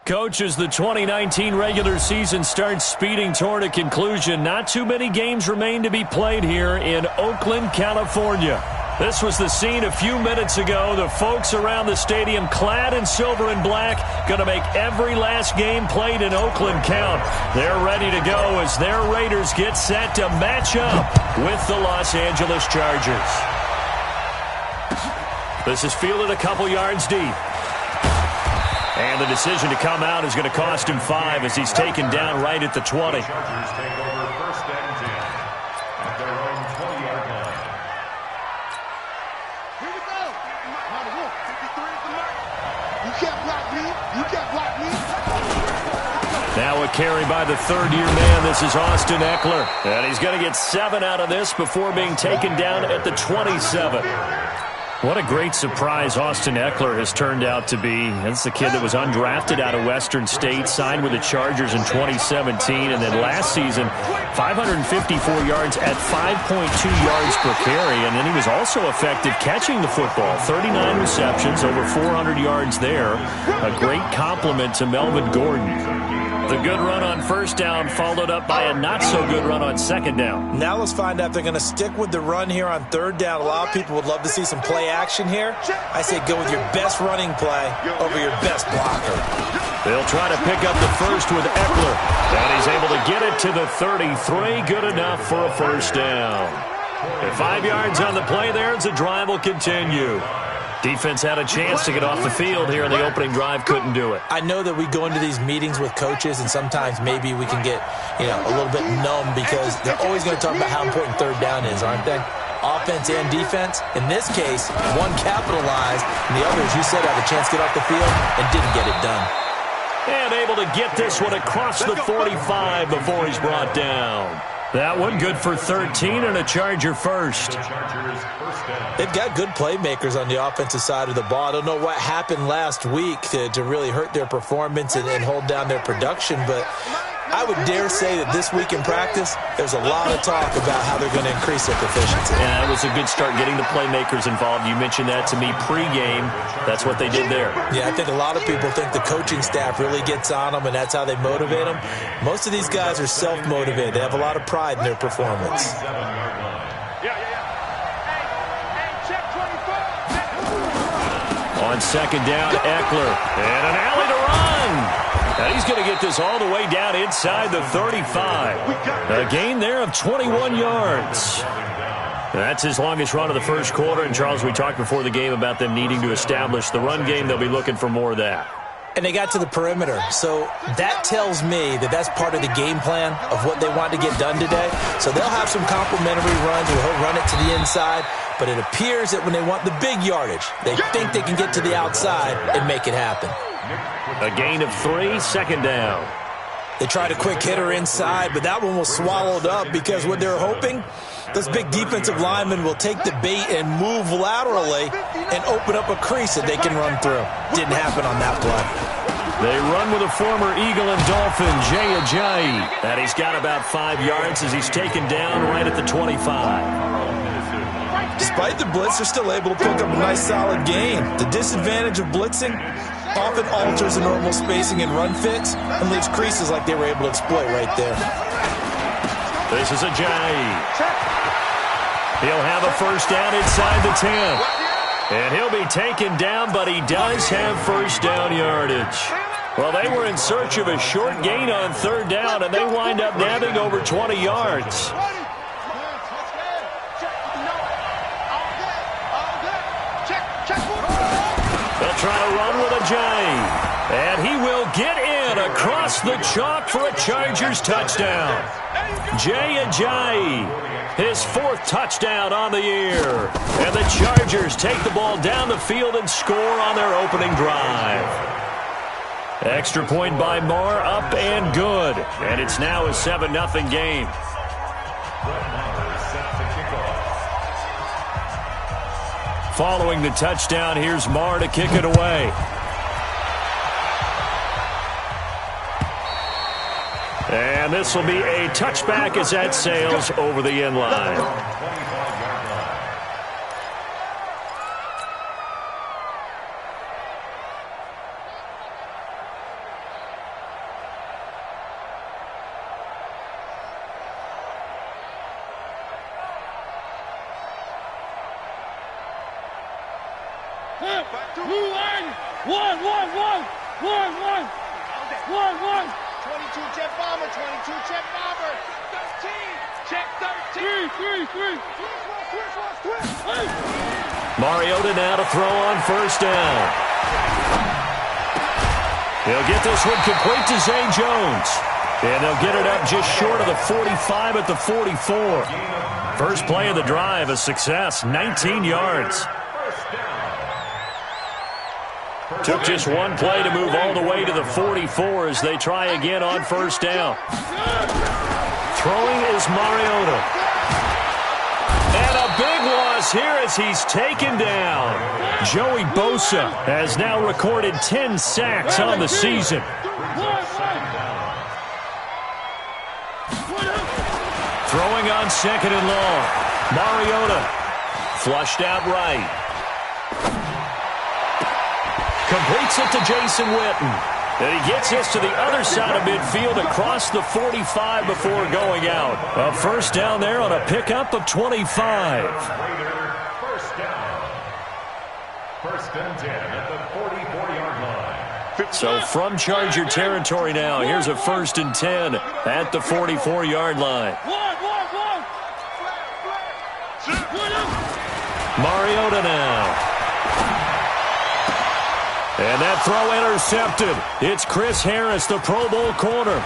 Coach, as the 2019 regular season starts speeding toward a conclusion, not too many games remain to be played here in Oakland, California. This was the scene a few minutes ago. The folks around the stadium clad in silver and black going to make every last game played in Oakland count. They're ready to go as their Raiders get set to match up with the Los Angeles Chargers. This is fielded a couple yards deep. And the decision to come out is going to cost him 5 as he's taken down right at the 20. Chargers take over first and 10 at their own 20-yard line. Here we go. You can't block me. You can't block me. Now a carry by the third-year man. This is Austin Eckler. And he's going to get 7 out of this before being taken down at the 27. What a great surprise Austin Eckler has turned out to be. That's the kid that was undrafted out of Western State, signed with the Chargers in 2017, and then last season, 554 yards at 5.2 yards per carry, and then he was also effective catching the football. 39 receptions, over 400 yards there. A great compliment to Melvin Gordon. The good run on first down followed up by a not-so-good run on second down. Now let's find out if they're going to stick with the run here on third down. A lot of people would love to see some play action here. I say go with your best running play over your best blocker. They'll try to pick up the first with Eckler. And he's able to get it to the 33. Good enough for a first down. At 5 yards on the play there, as the drive will continue. Defense had a chance to get off the field here in the opening drive, couldn't do it. I know that we go into these meetings with coaches, and sometimes maybe we can get, a little bit numb because they're always going to talk about how important third down is, aren't they? Offense and defense. In this case, one capitalized, and the other, as you said, had a chance to get off the field and didn't get it done. And able to get this one across the 45 before he's brought down. That one good for 13 and a Charger first. They've got good playmakers on the offensive side of the ball. I don't know what happened last week to really hurt their performance and hold down their production, but I would dare say that this week in practice, there's a lot of talk about how they're going to increase their proficiency. Yeah, it was a good start getting the playmakers involved. You mentioned that to me pregame. That's what they did there. Yeah, I think a lot of people think the coaching staff really gets on them, and that's how they motivate them. Most of these guys are self-motivated. They have a lot of pride in their performance. On second down, Eckler. And an alley to run. And he's going to get this all the way down inside the 35. A gain there of 21 yards. That's his longest run of the first quarter. And, Charles, we talked before the game about them needing to establish the run game. They'll be looking for more of that. And they got to the perimeter. So that tells me that that's part of the game plan of what they want to get done today. So they'll have some complimentary runs where he'll run it to the inside. But it appears that when they want the big yardage, they think they can get to the outside and make it happen. A gain of 3, second down. They tried a quick hitter inside, but that one was swallowed up because what they're hoping, this big defensive lineman will take the bait and move laterally and open up a crease that they can run through. Didn't happen on that play. They run with a former Eagle and Dolphin, Jay Ajayi. And he's got about 5 yards as he's taken down right at the 25. Despite the blitz, they're still able to pick up a nice solid gain. The disadvantage of blitzing often alters the normal spacing and run fits and leaves creases like they were able to exploit right there. This is Ajayi. He'll have a first down inside the 10. And he'll be taken down, but he does have first down yardage. Well, they were in search of a short gain on third down, and they wind up nabbing over 20 yards. Try to run with Ajayi. And he will get in across the chalk for a Chargers touchdown. Jay Ajayi, his 4th touchdown on the year. And the Chargers take the ball down the field and score on their opening drive. Extra point by Moore, up and good. And it's now a 7-0 game. Following the touchdown, here's Marr to kick it away. And this will be a touchback as that sails over the end line. One. 22 jet bomber, 22 jet bomber. 13, check 13. Three. Mariota now to throw on first down. He'll get this one complete to Zay Jones. And they'll get it up just short of the 45 at the 44. First play of the drive, a success, 19 yards. Took just one play to move all the way to the 44 as they try again on first down. Throwing is Mariota. And a big loss here as he's taken down. Joey Bosa has now recorded 10 sacks on the season. Throwing on second and long. Mariota flushed out right. Completes it to Jason Witten. And he gets this to the other side of midfield across the 45 before going out. A first down there on a pickup of 25. First down. First and 10 at the 44-yard line. So from Charger territory now, here's a first and 10 at the 44-yard line. Mariota now. And that throw intercepted. It's Chris Harris, the Pro Bowl corner.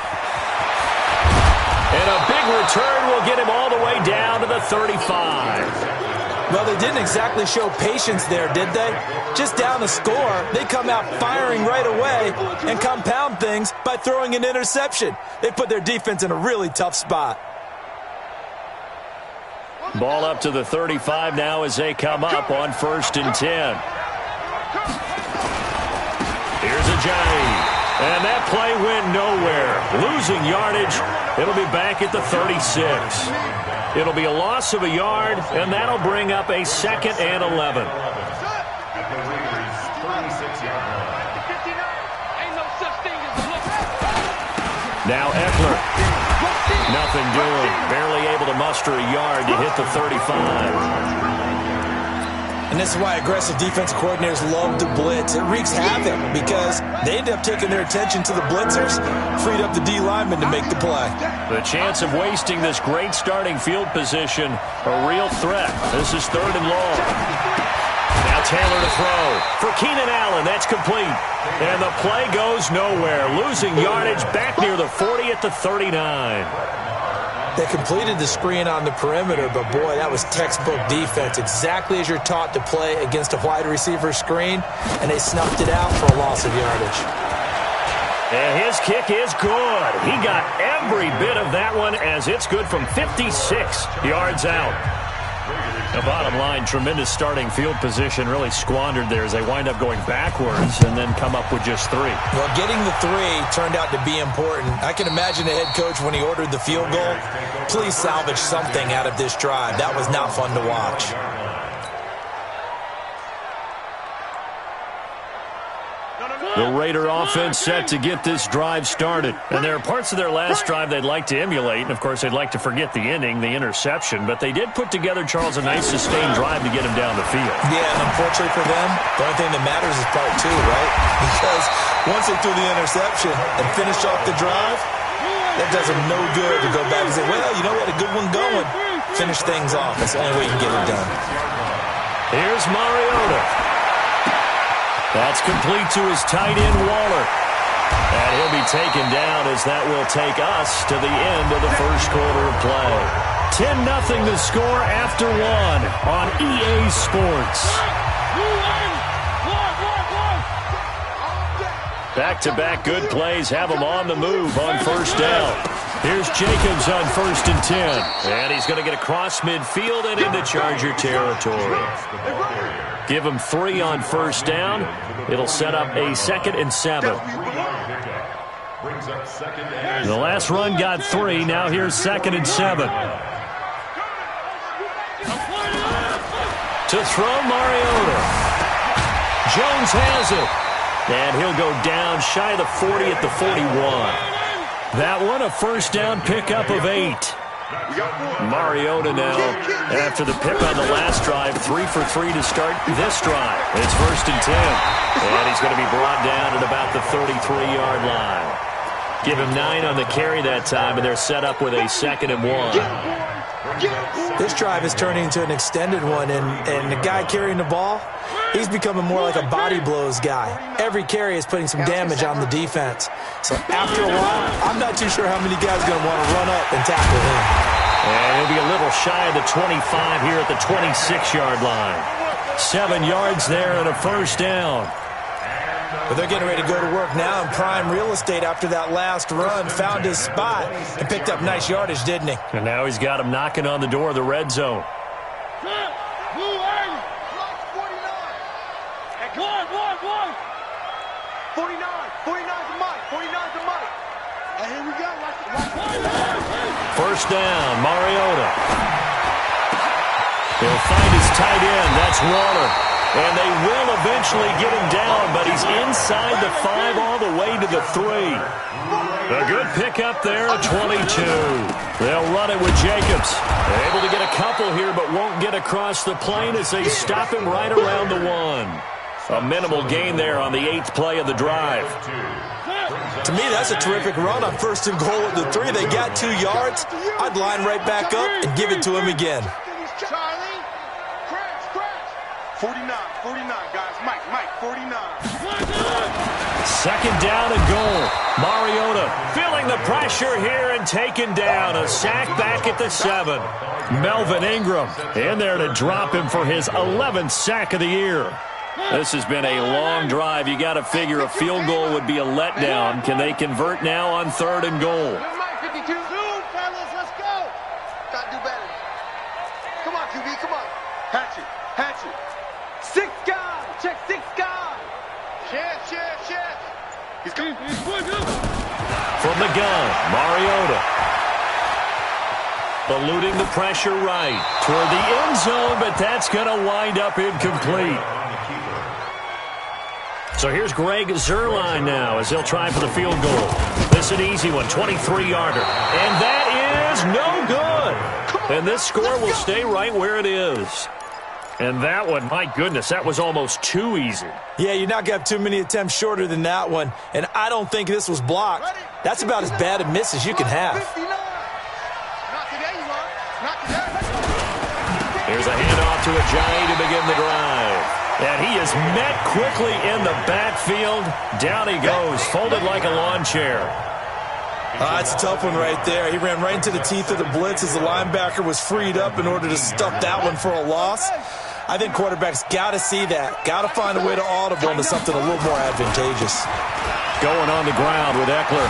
And a big return will get him all the way down to the 35. Well, they didn't exactly show patience there, did they? Just down the score, they come out firing right away and compound things by throwing an interception. They put their defense in a really tough spot. Ball up to the 35 now as they come up on first and 10. Here's a Johnny. And that play went nowhere. Losing yardage. It'll be back at the 36. It'll be a loss of a yard, and that'll bring up a second and 11. Now Eckler. Nothing doing. Barely able to muster a yard to hit the 35. And this is why aggressive defensive coordinators love to blitz. It wreaks havoc because they end up taking their attention to the blitzers, freed up the D lineman to make the play. The chance of wasting this great starting field position, a real threat. This is third and long. Now Taylor to throw. For Keenan Allen, that's complete. And the play goes nowhere. Losing yardage back near the 40 at the 39. They completed the screen on the perimeter, but boy, that was textbook defense. Exactly as you're taught to play against a wide receiver screen, and they snuffed it out for a loss of yardage. And his kick is good. He got every bit of that one as it's good from 56 yards out. The bottom line, tremendous starting field position, really squandered there as they wind up going backwards and then come up with just 3. Well, getting the 3 turned out to be important. I can imagine the head coach when he ordered the field goal. Please salvage something out of this drive. That was not fun to watch. The Raider offense set to get this drive started. And there are parts of their last drive they'd like to emulate. And, of course, they'd like to forget the ending, the interception. But they did put together, Charles, a nice sustained drive to get him down the field. Yeah, and unfortunately for them, the only thing that matters is part 2, right? Because once they threw the interception and finished off the drive, that does them no good to go back and say, well, you know, we had a good one going. Finish things off. That's the only way you can get it done. Here's Mariota. That's complete to his tight end, Waller. And he'll be taken down as that will take us to the end of the first quarter of play. 10-0 the score after 1 on EA Sports. Back-to-back good plays have him on the move on first down. Here's Jacobs on first and 10. And he's going to get across midfield and into Charger territory. Give him 3 on first down. It'll set up a second and 7. The last run got 3. Now here's second and 7. To throw Mariota. Jones has it. And he'll go down shy of the 40 at the 41. That one a first down pickup of 8. Mariota now, after the pick on the last drive, 3 for 3 to start this drive. It's 1st and 10. And he's going to be brought down at about the 33-yard line. Give him 9 on the carry that time, and they're set up with a 2nd and 1. This drive is turning into an extended one, and the guy carrying the ball, he's becoming more like a body blows guy. Every carry is putting some damage on the defense. So after a while, I'm not too sure how many guys are going to want to run up and tackle him. And he'll be a little shy of the 25 here at the 26-yard line. 7 yards there and a 1st down. But they're getting ready to go to work now in prime real estate after that last run. Found his spot and picked up nice yardage, didn't he? And now he's got him knocking on the door of the red zone. Blue 49. 49's a Mike. 49's a Mike. And here we go. First down, Mariota. He'll find his tight end. That's Waller. And they will eventually get him down, but he's inside the 5 all the way to the 3. A good pickup there at 22. They'll run it with Jacobs. They're able to get a couple here, but won't get across the plane as they stop him right around the 1. A minimal gain there on the 8th play of the drive. To me, that's a terrific run on 1st and goal at the 3. They got 2 yards. I'd line right back up and give it to him again. Charlie, crash. 49, guys. Mike, 49. 2nd down and goal. Mariota feeling the pressure here and taken down. A sack back at the 7. Melvin Ingram in there to drop him for his 11th sack of the year. This has been a long drive. You got to figure a field goal would be a letdown. Can they convert now on 3rd and goal? Mike, 52. Zoom, fellas, let's go. Got to do better. Come on, QB, come on. Hatchet. 6 guys. Check 6 guys. Chef. He's coming. From the gun, Mariota. Eluding the pressure right toward the end zone, but that's going to wind up incomplete. So here's Greg Zuerlein now as he'll try for the field goal. This is an easy one, 23-yarder. And that is no good. And this score will stay right where it is. And that one, my goodness, that was almost too easy. Yeah, you're not going to have too many attempts shorter than that one. And I don't think this was blocked. That's about as bad a miss as you can have. Not today, Mark. Not today. Here's a handoff to Ajayi to begin the drive. And he is met quickly in the backfield. Down he goes, folded like a lawn chair. That's a tough one right there. He ran right into the teeth of the blitz as the linebacker was freed up in order to stuff that one for a loss. I think quarterbacks got to see that. Got to find a way to audible into something a little more advantageous. Going on the ground with Eckler.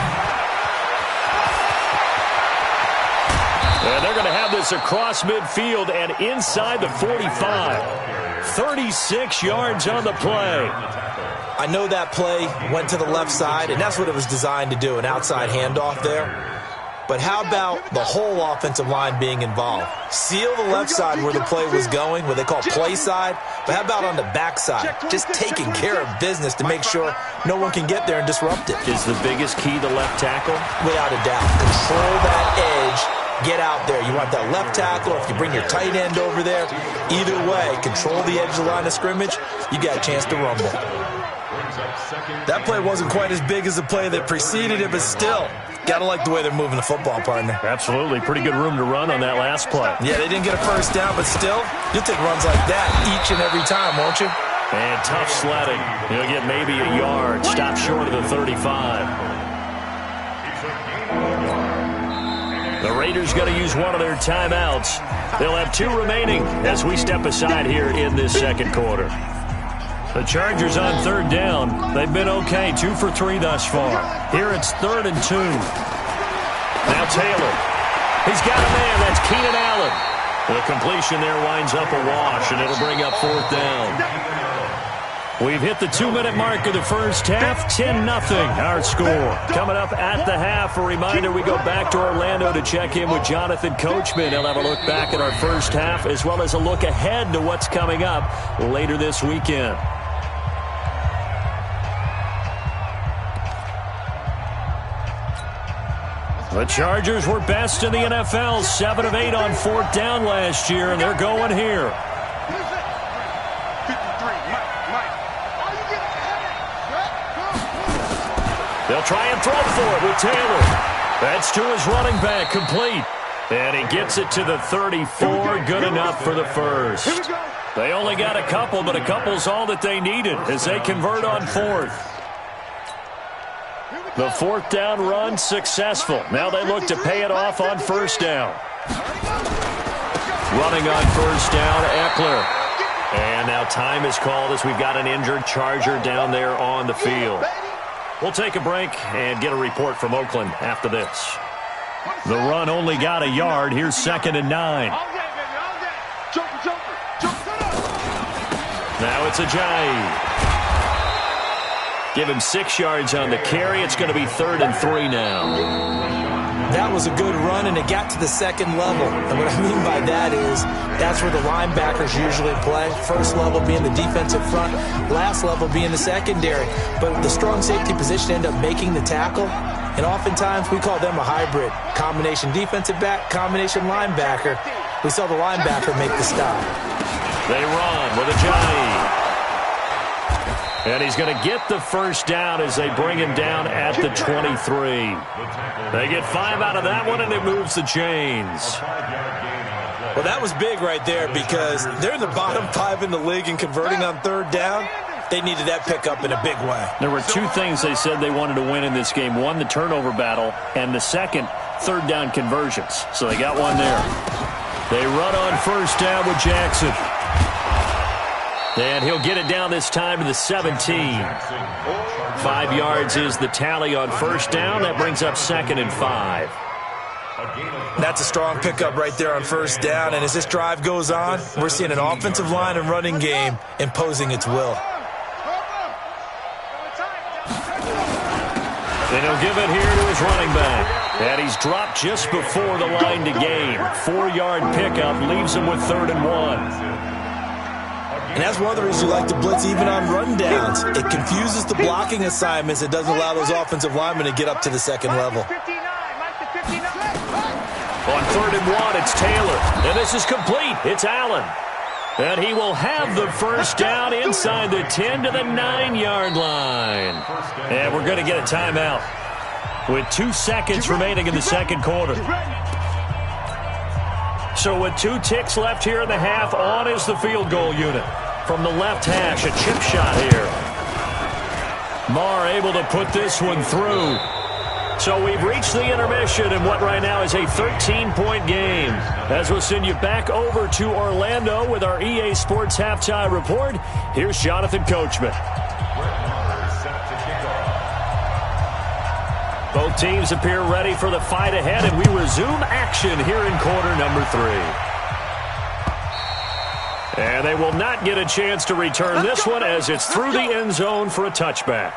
And they're going to have this across midfield and inside the 45. 36 yards on the play. I know that play went to the left side, and that's what it was designed to do, an outside handoff there. But how about the whole offensive line being involved? Seal the left side where the play was going, what they call play side. But how about on the back side? Just taking care of business to make sure no one can get there and disrupt it. Is the biggest key the left tackle? Without a doubt. Control that edge. Get out there. You want that left tackle, or if you bring your tight end over there, either way, control the edge of the line of scrimmage, you got a chance to rumble. That play wasn't quite as big as the play that preceded it, but still, got to like the way they're moving the football, partner. Absolutely. Pretty good room to run on that last play. Yeah, they didn't get a first down, but still, you'll take runs like that each and every time, won't you? And tough sledding. He'll get maybe a yard. Stop short of the 35. The Raiders going to use one of their timeouts. They'll have 2 remaining as we step aside here in this second quarter. The Chargers on 3rd down. They've been okay, 2 for 3 thus far. Here it's 3rd and 2. Now Taylor. He's got a man. That's Keenan Allen. The completion there winds up a wash, and it'll bring up 4th down. We've hit the 2-minute mark of the first half, 10-0 our score. Coming up at the half, a reminder we go back to Orlando to check in with Jonathan Coachman. He'll have a look back at our first half as well as a look ahead to what's coming up later this weekend. The Chargers were best in the NFL, 7 of 8 on fourth down last year, and they're going here. 53, Mike. Oh, you get ahead. They'll try and throw for it with Taylor. That's to his running back, complete. And he gets it to the 34, good enough for the first. They only got a couple, but a couple's all that they needed as they convert on fourth. The fourth down run successful. Now they look to pay it off on first down. Running on first down, Eckler. And now time is called as we've got an injured Charger down there on the field. We'll take a break and get a report from Oakland after this. The run only got a yard. Here's 2nd and 9. Now it's Ajayi. Give him 6 yards on the carry. It's going to be 3rd and 3 now. That was a good run, and it got to the second level. And what I mean by that is that's where the linebackers usually play. First level being the defensive front, last level being the secondary. But the strong safety position ended up making the tackle. And oftentimes we call them a hybrid. Combination defensive back, combination linebacker. We saw the linebacker make the stop. They run with Ajayi. And he's going to get the first down as they bring him down at the 23. They get 5 out of that one, and it moves the chains. Well, that was big right there because they're in the bottom 5 in the league and converting on third down. They needed that pickup in a big way. There were 2 things they said they wanted to win in this game. One, the turnover battle, and the second, third down conversions. So they got one there. They run on first down with Jackson. And he'll get it down this time to the 17. 5 yards is the tally on first down. That brings up 2nd and 5. That's a strong pickup right there on first down. And as this drive goes on, we're seeing an offensive line and running game imposing its will. And he'll give it here to his running back. And he's dropped just before the line to gain. 4-yard pickup leaves him with 3rd and 1. And that's one of the reasons you like to blitz even on rundowns. It confuses the blocking assignments. It doesn't allow those offensive linemen to get up to the second level. On 3rd and 1, it's Taylor. And this is complete. It's Allen. And he will have the first down inside the 10 to the 9-yard line. And we're going to get a timeout with 2 seconds remaining in the second quarter. So with 2 ticks left here in the half, on is the field goal unit. From the left hash, a chip shot here. Marr able to put this one through. So we've reached the intermission in what right now is a 13-point game. As we'll send you back over to Orlando with our EA Sports Halftime Report, here's Jonathan Coachman. Both teams appear ready for the fight ahead, and we resume action here in quarter number 3. And they will not get a chance to return this one as it's through the end zone for a touchback.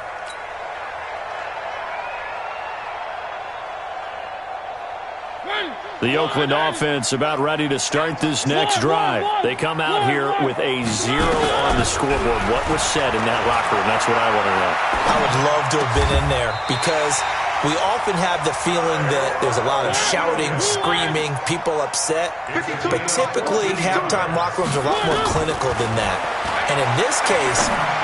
The Oakland offense about ready to start this next drive. They come out here with a 0 on the scoreboard. What was said in that locker room? That's what I want to know. I would love to have been in there because we often have the feeling that there's a lot of shouting, screaming, people upset. But typically, halftime locker rooms are a lot more clinical than that. And in this case,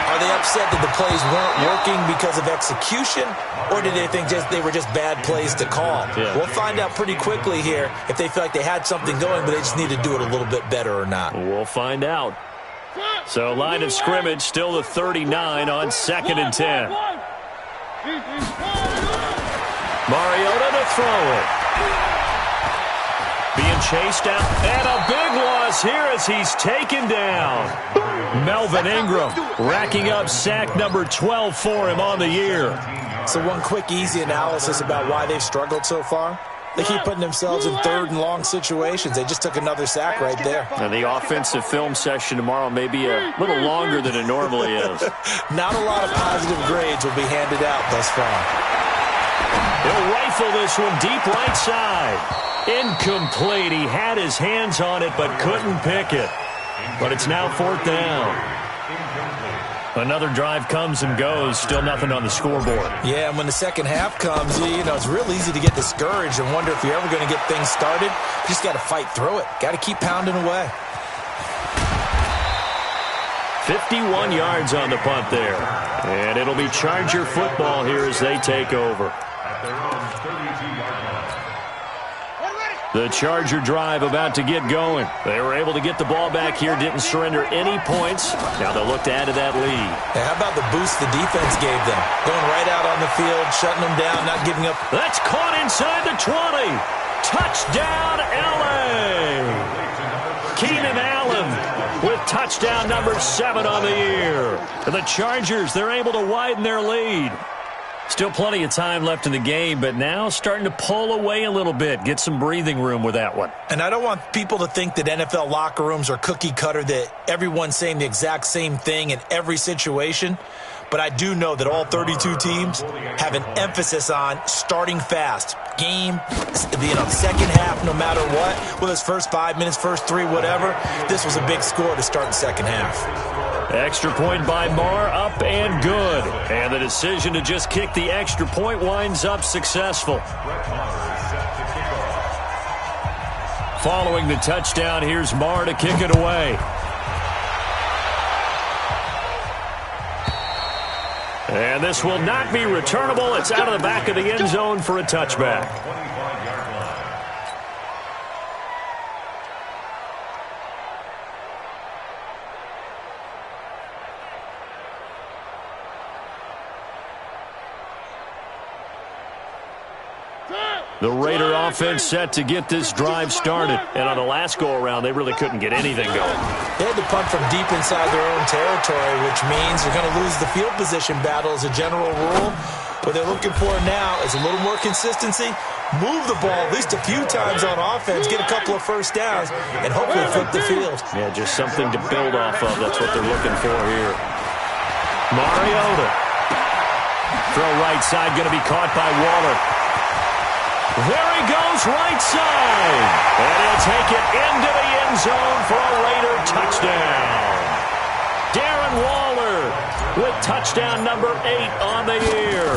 are they upset that the plays weren't working because of execution, or did they think they were just bad plays to call? Yeah. We'll find out pretty quickly here if they feel like they had something going, but they just need to do it a little bit better or not. We'll find out. So line of scrimmage still the 39 on 2nd and 10. Mariota to throw it. Being chased out, and a big loss here as he's taken down. Melvin Ingram racking up sack number 12 for him on the year. So one quick, easy analysis about why they've struggled so far. They keep putting themselves in 3rd and long situations. They just took another sack right there. And the offensive film session tomorrow may be a little longer than it normally is. Not a lot of positive grades will be handed out thus far. He'll rifle this one deep right side. Incomplete. He had his hands on it but couldn't pick it. But it's now 4th down. Another drive comes and goes, still nothing on the scoreboard. Yeah, and when the second half comes, it's real easy to get discouraged and wonder if you're ever going to get things started. You just got to fight through it. Got to keep pounding away. 51 yards on the punt there. And it'll be Charger football here as they take over. At their own 32-yard line. The Charger drive about to get going. They were able to get the ball back here, didn't surrender any points. Now they'll look to add to that lead. Hey, how about the boost the defense gave them? Going right out on the field, shutting them down, not giving up. That's caught inside the 20. Touchdown, L.A. Keenan Allen with touchdown number 7 on the year. The Chargers, they're able to widen their lead. Still plenty of time left in the game, but now starting to pull away a little bit. Get some breathing room with that one. And I don't want people to think that NFL locker rooms are cookie cutter, that everyone's saying the exact same thing in every situation. But I do know that all 32 teams have an emphasis on starting fast. Game, second half, no matter what. Whether it's first 5 minutes, first 3, whatever. This was a big score to start the second half. Extra point by Marr, up and good. And the decision to just kick the extra point winds up successful. Following the touchdown, here's Marr to kick it away. And this will not be returnable. It's out of the back of the end zone for a touchback. The Raider offense set to get this drive started. And on the last go-around, they really couldn't get anything going. They had to punt from deep inside their own territory, which means they're going to lose the field position battle as a general rule. What they're looking for now is a little more consistency, move the ball at least a few times on offense, get a couple of first downs, and hopefully flip the field. Yeah, just something to build off of. That's what they're looking for here. Mariota. Throw right side, going to be caught by Waller. There he goes, right side. And he'll take it into the end zone for a Raider touchdown. Darren Waller with touchdown number 8 on the year.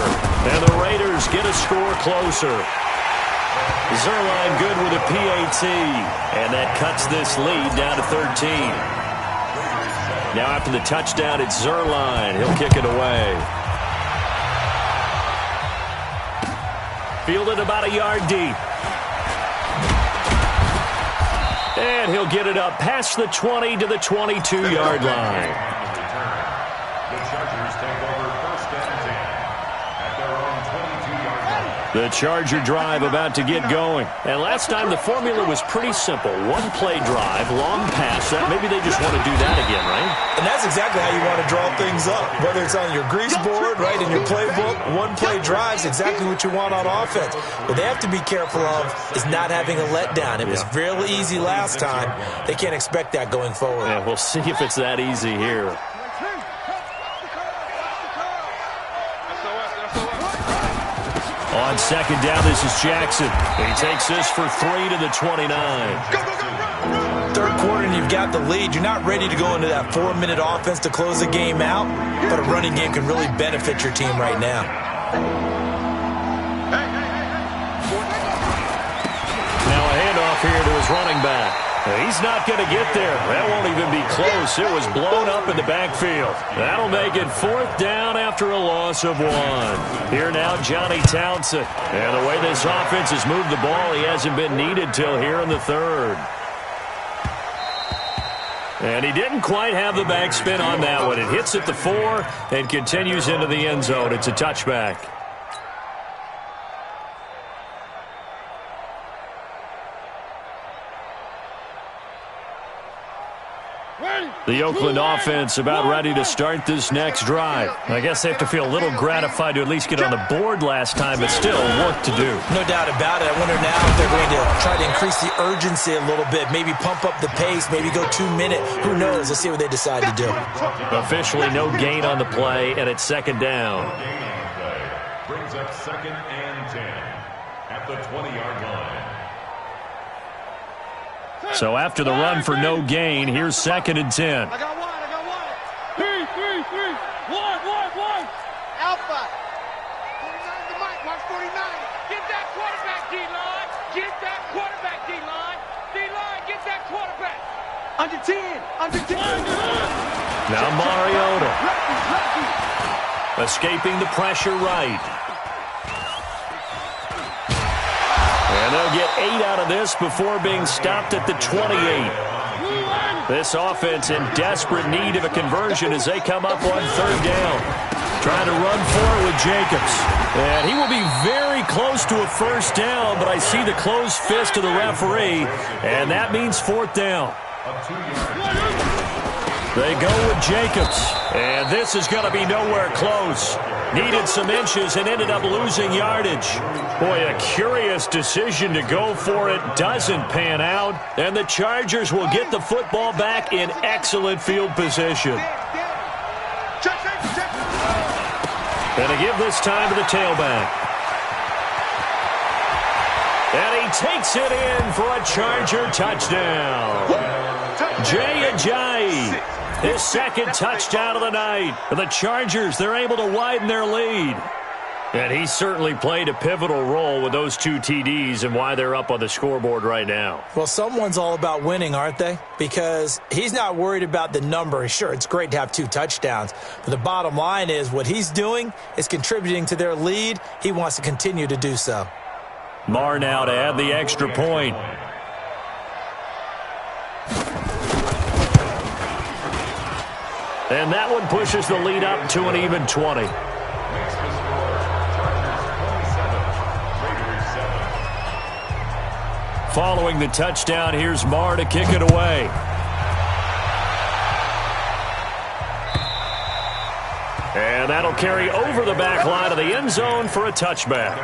And the Raiders get a score closer. Zuerlein good with a PAT. And that cuts this lead down to 13. Now after the touchdown, it's Zuerlein. He'll kick it away. Fielded about a yard deep. And he'll get it up past the 20 to the 22-yard line. The Chargers take over first and 10 at their own 22-yard line. The Charger drive about to get going. And last time the formula was pretty simple. One-play drive, long pass. Maybe they just want to do that again, right? And that's exactly how you want to draw things up. Whether it's on your grease board, right, in your playbook, one-play drive's exactly what you want on offense. What they have to be careful of is not having a letdown. It was real easy last time. They can't expect that going forward. Yeah, we'll see if it's that easy here. On second down, this is Jackson. He takes this for 3 to the 29. Third quarter and you've got the lead. You're not ready to go into that 4-minute offense to close the game out, but a running game can really benefit your team right now. Now a handoff here to his running back. He's not going to get there. That won't even be close. It was blown up in the backfield. That'll make it 4th down after a loss of 1. Here now, Johnny Townsend. And the way this offense has moved the ball, he hasn't been needed till here in the 3rd. And he didn't quite have the backspin on that one. It hits at the 4 and continues into the end zone. It's a touchback. The Oakland offense about ready to start this next drive. I guess they have to feel a little gratified to at least get on the board last time, but still work to do. No doubt about it. I wonder now if they're going to try to increase the urgency a little bit, maybe pump up the pace, maybe go 2-minute. Who knows? Let's see what they decide to do. Officially no gain on the play, and it's 2nd down. Brings up 2nd and 10 at the 20-yard line. So after the run for no gain, here's 2nd and 10. I got one. Alpha. 49 to Mike. Watch 49. Get that quarterback, D-line. Get that quarterback, D-line. D-line, get that quarterback. Under 10. Under 10. Now Mariota. Lucky. Escaping the pressure right. And they'll get 8 out of this before being stopped at the 28. This offense in desperate need of a conversion as they come up on 3rd down. Trying to run for it with Jacobs. And he will be very close to a 1st down, but I see the closed fist of the referee, and that means 4th down. They go with Jacobs, and this is going to be nowhere close. Needed some inches and ended up losing yardage. Boy, a curious decision to go for it. Doesn't pan out, and the Chargers will get the football back in excellent field position. And to give this time to the tailback. And he takes it in for a Charger touchdown. Jay Ajayi, his 2nd touchdown of the night. And the Chargers, they're able to widen their lead. And he certainly played a pivotal role with those 2 TDs and why they're up on the scoreboard right now. Well, someone's all about winning, aren't they? Because he's not worried about the number. Sure, it's great to have 2 touchdowns. But the bottom line is what he's doing is contributing to their lead. He wants to continue to do so. Marr now to add the extra point. And that one pushes the lead up to an even 20. Following the touchdown, here's Marr to kick it away. And that'll carry over the back line of the end zone for a touchback.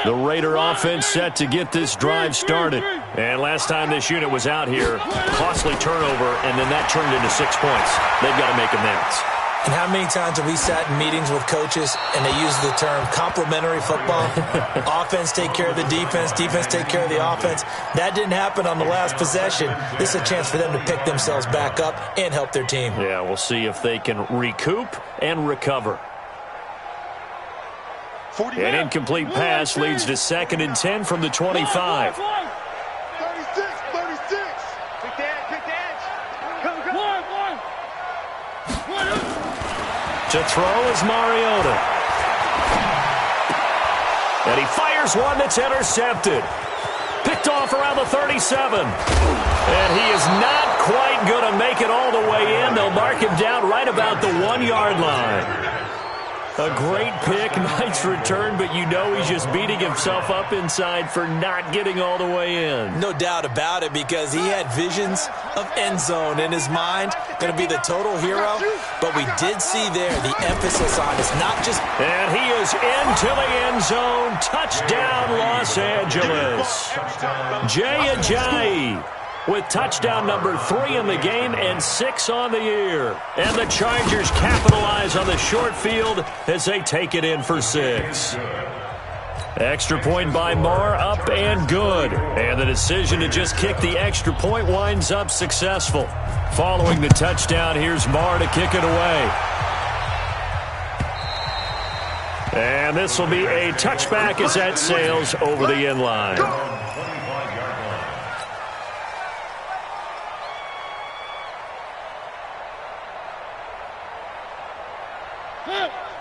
The Raider offense set to get this drive started. And last time this unit was out here, costly turnover, and then that turned into 6 points. They've got to make amends. And how many times have we sat in meetings with coaches and they use the term complementary football? Offense take care of the defense, defense take care of the offense. That didn't happen on the last possession. This is a chance for them to pick themselves back up and help their team. Yeah, we'll see if they can recoup and recover. An incomplete pass leads to 2nd and 10 from the 25. 36. Pick the edge. Come. To throw is Mariota. And he fires one that's intercepted. Picked off around the 37. And he is not quite going to make it all the way in. They'll mark him down right about the 1-yard line. A great pick, nice return, but you know he's just beating himself up inside for not getting all the way in. No doubt about it, because he had visions of end zone in his mind. Going to be the total hero, but we did see there the emphasis on it's not just... And he is into the end zone. Touchdown, Los Angeles. Jay Ajayi with touchdown number 3 in the game and 6 on the year. And the Chargers capitalize on the short field as they take it in for 6. Extra point by Marr, up and good. And the decision to just kick the extra point winds up successful. Following the touchdown, here's Marr to kick it away. And this will be a touchback as that sails over the end line.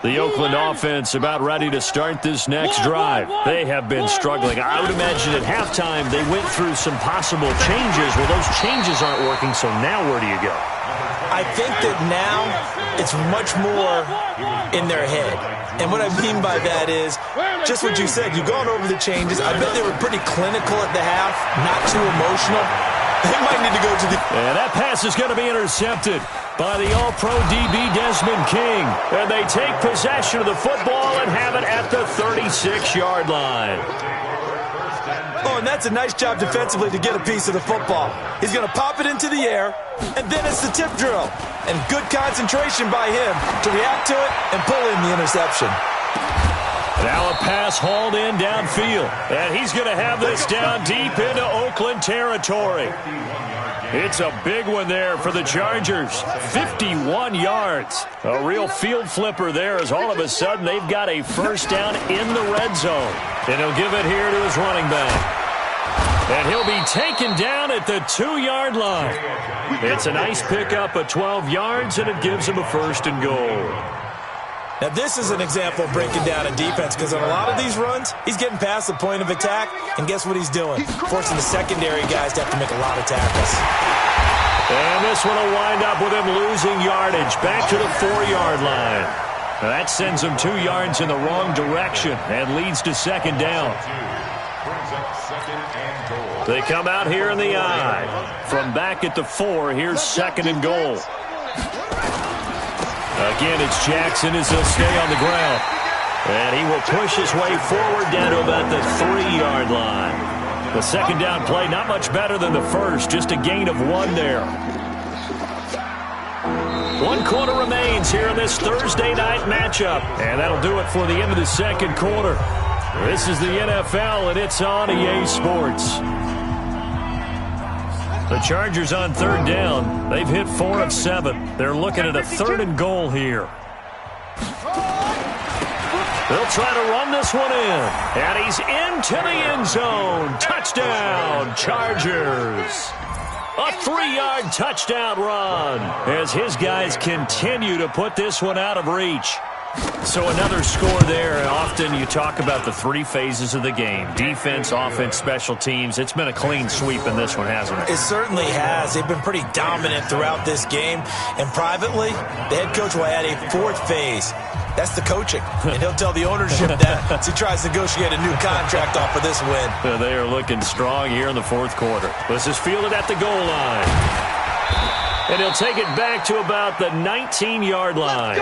The Oakland offense about ready to start this next drive. They have been struggling. I would imagine at halftime they went through some possible changes. Well, those changes aren't working, so now where do you go? I think that now it's much more in their head. And what I mean by that is just what you said. You've gone over the changes. I bet they were pretty clinical at the half, not too emotional. They might need to go to the... And that pass is going to be intercepted by the All-Pro DB Desmond King. And they take possession of the football and have it at the 36-yard line. Oh, and that's a nice job defensively to get a piece of the football. He's going to pop it into the air, and then it's the tip drill. And good concentration by him to react to it and pull in the interception. Now a pass hauled in downfield. And he's going to have this down deep into Oakland territory. It's a big one there for the Chargers. 51 yards. A real field flipper there as all of a sudden they've got a first down in the red zone. And he'll give it here to his running back. And he'll be taken down at the 2-yard line. It's a nice pickup of 12 yards, and it gives him a first and goal. Now, this is an example of breaking down a defense because on a lot of these runs, he's getting past the point of attack, and guess what he's doing? Forcing the secondary guys to have to make a lot of tackles. And this one will wind up with him losing yardage back to the 4-yard line. Now that sends him 2 yards in the wrong direction and leads to second down. They come out here in the I. From back at the 4, here's second and goal. Again, it's Jackson as he'll stay on the ground. And he will push his way forward down to about the 3-yard line. The second down play, not much better than the first, just a gain of 1 there. 1 quarter remains here in this Thursday night matchup. And that'll do it for the end of the second quarter. This is the NFL, and it's on EA Sports. The Chargers on third down. They've hit 4 of 7. They're looking at a third and goal here. They'll try to run this one in. And he's into the end zone. Touchdown, Chargers. A 3-yard touchdown run as his guys continue to put this one out of reach. So another score there, and often you talk about the 3 phases of the game. Defense, offense, special teams. It's been a clean sweep in this one, hasn't it? It certainly has. They've been pretty dominant throughout this game. And privately, the head coach will add a 4th phase. That's the coaching. And he'll tell the ownership that as he tries to negotiate a new contract off of this win. They are looking strong here in the 4th quarter. This is fielded at the goal line. And he'll take it back to about the 19-yard line.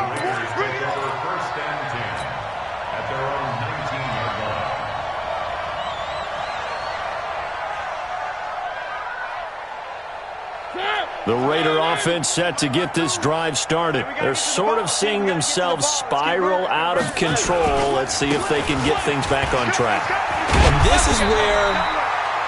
The Raider offense set to get this drive started. They're sort of seeing themselves spiral out of control. Let's see if they can get things back on track. And this is where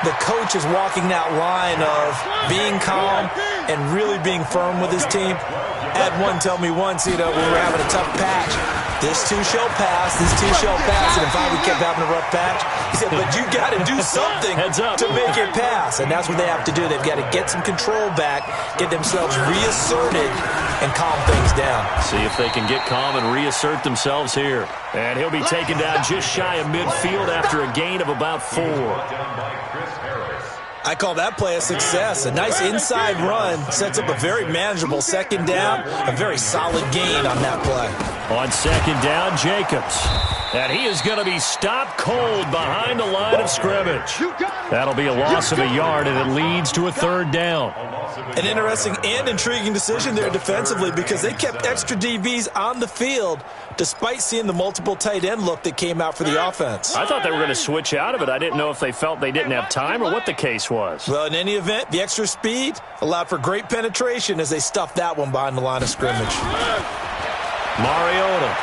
the coach is walking that line of being calm and really being firm with his team. I had one tell me once, when we were having a tough patch, this too shall pass, this too shall pass. And if we kept having a rough patch, he said, but you got to do something to make it pass. And that's what they have to do. They've got to get some control back, get themselves reasserted, and calm things down. See if they can get calm and reassert themselves here. And he'll be taken down just shy of midfield after a gain of about 4. I call that play a success. A nice inside run sets up a very manageable second down, a very solid gain on that play. On second down, Jacobs. And he is going to be stopped cold behind the line of scrimmage. That'll be a loss of a yard, and it leads to a third down. An interesting and intriguing decision there defensively because they kept extra DBs on the field despite seeing the multiple tight end look that came out for the offense. I thought they were going to switch out of it. I didn't know if they felt they didn't have time or what the case was. Well, in any event, the extra speed allowed for great penetration as they stuffed that one behind the line of scrimmage. Mariota.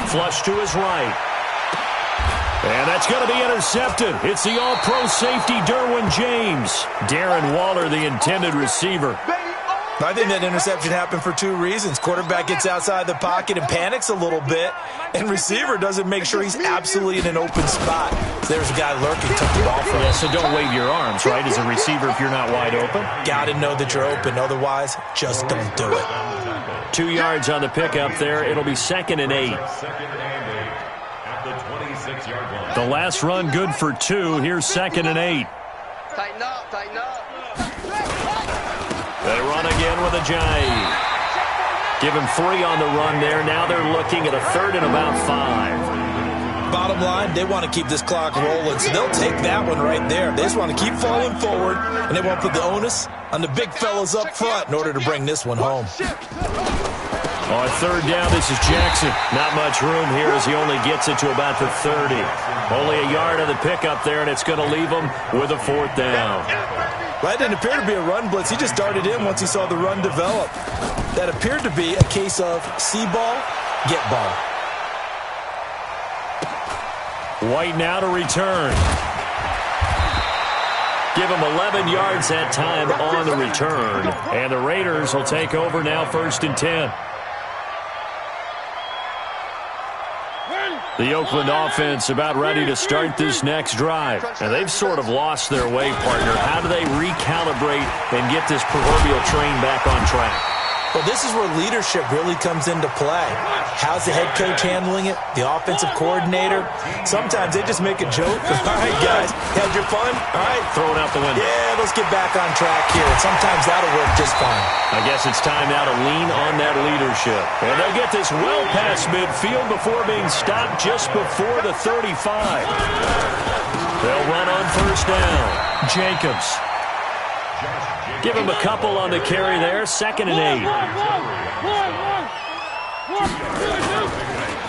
Flush to his right. And that's going to be intercepted. It's the all-pro safety, Derwin James. Darren Waller, the intended receiver. I think that interception happened for 2 reasons. Quarterback gets outside the pocket and panics a little bit, and receiver doesn't make sure he's absolutely in an open spot. So there's a guy lurking, took the ball from him. So don't wave your arms, right, as a receiver if you're not wide open? Got to know that you're open. Otherwise, just don't do it. 2 yards on the pickup there. It'll be 2nd and 8. The last run good for 2. Here's 2nd and 8. Tighten up, tighten up. They run again with a jive. Give him 3 on the run there. Now they're looking at a third and about 5. Bottom line, they want to keep this clock rolling, so they'll take that one right there. They just want to keep falling forward, and they want to put the onus on the big fellas up front in order to bring this one home. On third down, this is Jackson. Not much room here as he only gets it to about the 30. Only a yard on the pickup there, and it's going to leave him with a 4th down. Well, that didn't appear to be a run blitz. He just darted in once he saw the run develop. That appeared to be a case of see ball, get ball. White now to return. Give him 11 yards that time on the return. And the Raiders will take over now, 1st and 10. The Oakland offense about ready to start this next drive. And they've sort of lost their way, partner. How do they recalibrate and get this proverbial train back on track? Well, this is where leadership really comes into play. How's the head coach handling it? The offensive coordinator? Sometimes they just make a joke. All right, guys, had your fun? All right. Throw it out the window. Yeah, let's get back on track here. And sometimes that'll work just fine. I guess it's time now to lean on that leadership. And they'll get this well past midfield before being stopped just before the 35. They'll run on 1st down. Jacobs. Give him a couple on the carry there. 2nd and 8.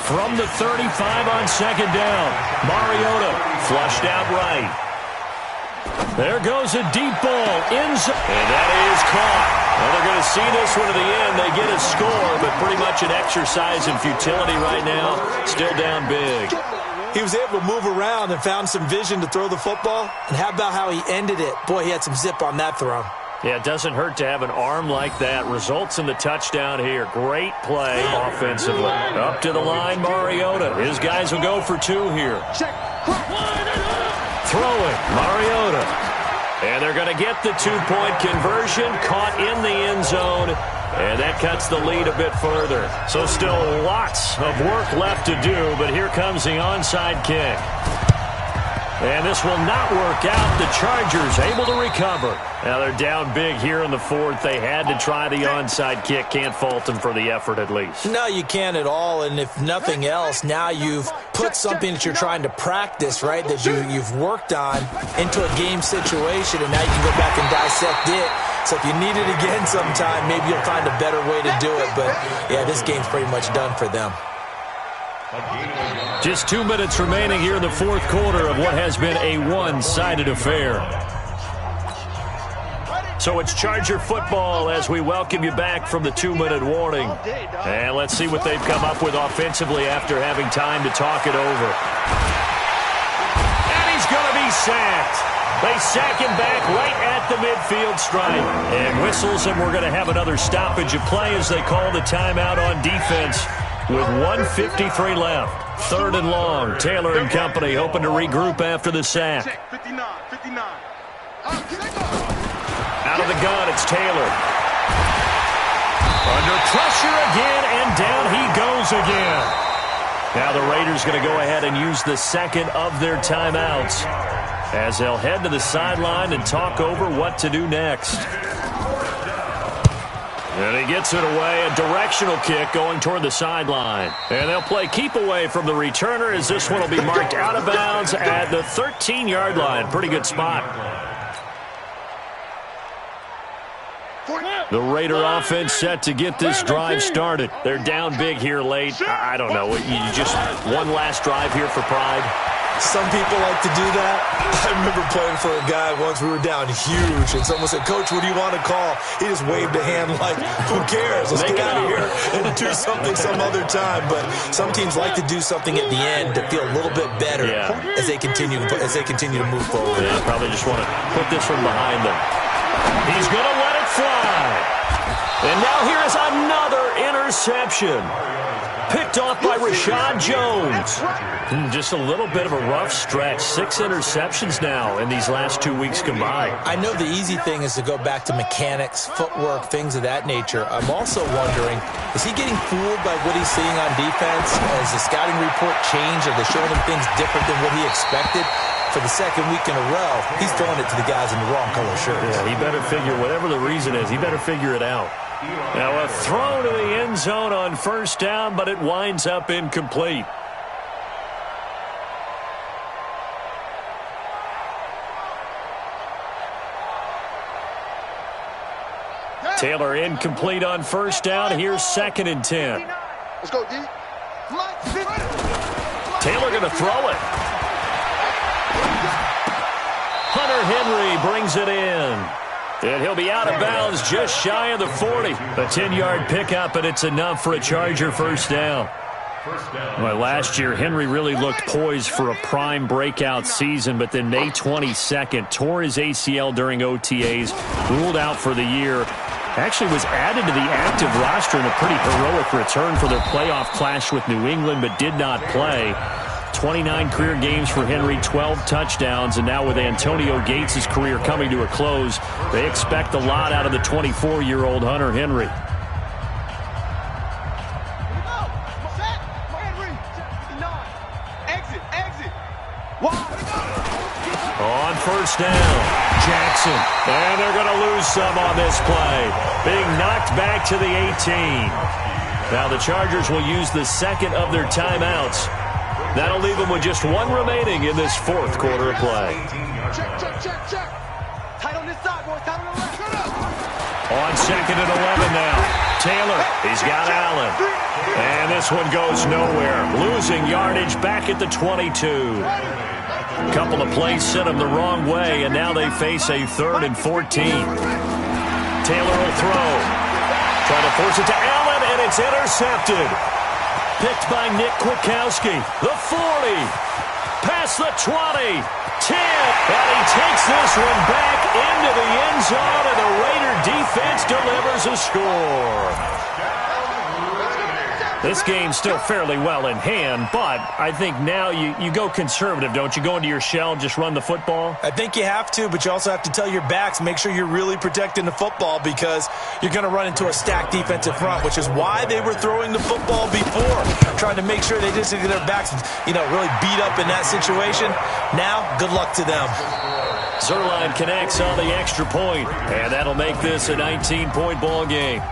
From the 35 on 2nd down. Mariota flushed out right. There goes a deep ball. And that is caught. Well, they're going to see this one to the end. They get a score, but pretty much an exercise in futility right now. Still down big. He was able to move around and found some vision to throw the football. And how about how he ended it? Boy, he had some zip on that throw. Yeah, it doesn't hurt to have an arm like that. Results in the touchdown here. Great play offensively. Up to the line, Mariota. His guys will go for 2 here. Throwing, Mariota. And they're going to get the 2-point conversion. Caught in the end zone. And that cuts the lead a bit further. So still lots of work left to do, but here comes the onside kick. And this will not work out. The Chargers able to recover. Now they're down big here in the 4th. They had to try the onside kick. Can't fault them for the effort at least. No, you can't at all. And if nothing else, now you've put something that you're trying to practice, right, that you've worked on into a game situation, and now you can go back and dissect it. So if you need it again sometime, maybe you'll find a better way to do it. But, yeah, this game's pretty much done for them. Just 2 minutes remaining here in the 4th quarter of what has been a one-sided affair. So it's Charger football as we welcome you back from the 2-minute warning. And let's see what they've come up with offensively after having time to talk it over. And he's going to be sacked. They sack him back right at the midfield stripe. And whistles, and we're going to have another stoppage of play as they call the timeout on defense. With 1:53 left. 3rd and long. Taylor and company hoping to regroup after the sack. 59. Out of the gun, it's Taylor. Under pressure again, and down he goes again. Now the Raiders going to go ahead and use the 2nd of their timeouts as they'll head to the sideline and talk over what to do next. And he gets it away, a directional kick going toward the sideline. And they'll play keep away from the returner as this one will be marked out of bounds at the 13-yard line. Pretty good spot. The Raider offense set to get this drive started. They're down big here late. I don't know. You just one last drive here for pride. Some people like to do that. I remember playing for a guy once. We were down huge, and someone said, "Coach, what do you want to call?" He just waved a hand like, "Who cares? Let's get out of here and do something some other time." But some teams like to do something at the end to feel a little bit better as they continue to move forward. Yeah, probably just want to put this one behind them. He's going to let it fly. And now here is another interception. Picked off by Rashad Jones. Just a little bit of a rough stretch. 6 interceptions now in these last 2 weeks combined. I know the easy thing is to go back to mechanics, footwork, things of that nature. I'm also wondering, is he getting fooled by what he's seeing on defense? Has the scouting report changed? Are they showing him things different than what he expected? For the 2nd week in a row, he's throwing it to the guys in the wrong color shirts. Yeah, he better figure, whatever the reason is, he better figure it out. Now a throw to the end zone on 1st down, but it winds up incomplete. Taylor incomplete on 1st down. Here's 2nd and 10. Let's go, D. Taylor going to throw it. Hunter Henry brings it in. And he'll be out of bounds just shy of the 40. A 10-yard pickup, and it's enough for a Charger 1st down. first down. Well, last year, Henry really looked poised for a prime breakout season, but then May 22nd, tore his ACL during OTAs, ruled out for the year. Actually was added to the active roster in a pretty heroic return for their playoff clash with New England, but did not play. 29 career games for Henry, 12 touchdowns, and now with Antonio Gates' career coming to a close, they expect a lot out of the 24-year-old Hunter Henry. On first down, Jackson. And they're going to lose some on this play. Being knocked back to the 18. Now the Chargers will use the second of their timeouts. That'll leave them with just one remaining in this fourth quarter of play. Check. Tight on this side, boys. Tight on the left. On second and 11 now. Taylor, he's got Allen. And this one goes nowhere. Losing yardage back at the 22. Couple of plays sent them the wrong way, and now they face a 3rd and 14. Taylor will throw. Try to force it to Allen, and it's intercepted. Picked by Nick Kwiatkowski. The 40. Past the 20. 10. And he takes this one back into the end zone, and the Raider defense delivers a score. This game's still fairly well in hand, but I think now you go conservative, don't you? Go into your shell, just run the football? I think you have to, but you also have to tell your backs, make sure you're really protecting the football because you're going to run into a stacked defensive front, which is why they were throwing the football before, trying to make sure they didn't get their backs, really beat up in that situation. Now, good luck to them. Zuerlein connects on the extra point, and that'll make this a 19-point ball game.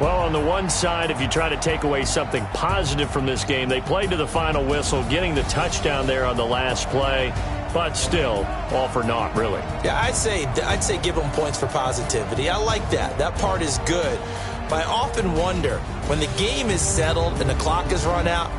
Well, on the one side, if you try to take away something positive from this game, they played to the final whistle, getting the touchdown there on the last play, but still, all for naught, really. Yeah, I'd say give them points for positivity. I like that. That part is good. But I often wonder, when the game is settled and the clock is run out,